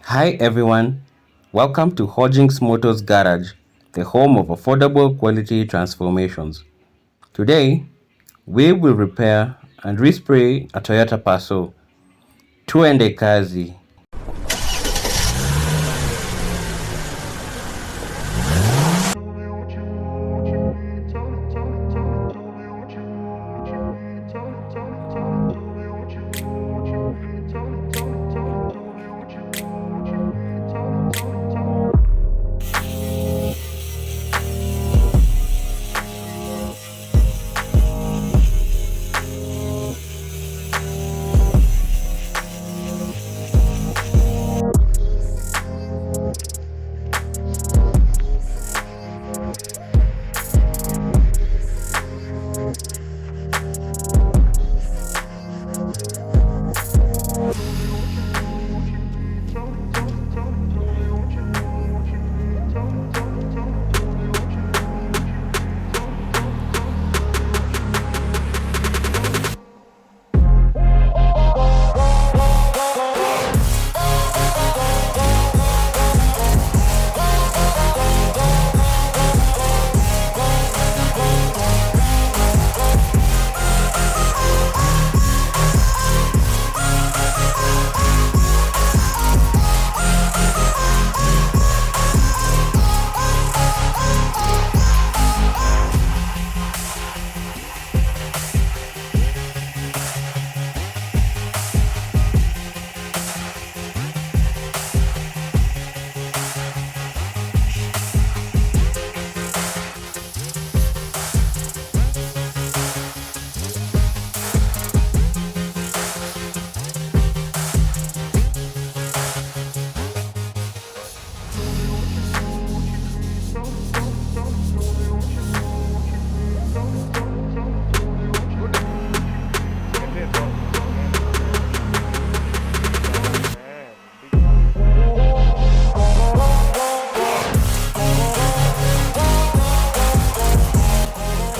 Hi everyone, welcome to Hojinx Motors Garage, the home of affordable quality transformations. Today, we will repair and respray a Toyota Passo. Tuende kazi.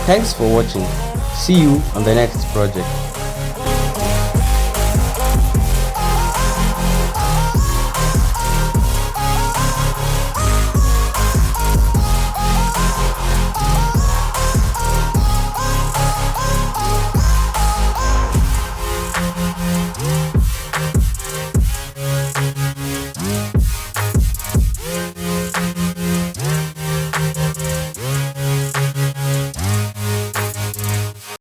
Thanks for watching. See you on the next project.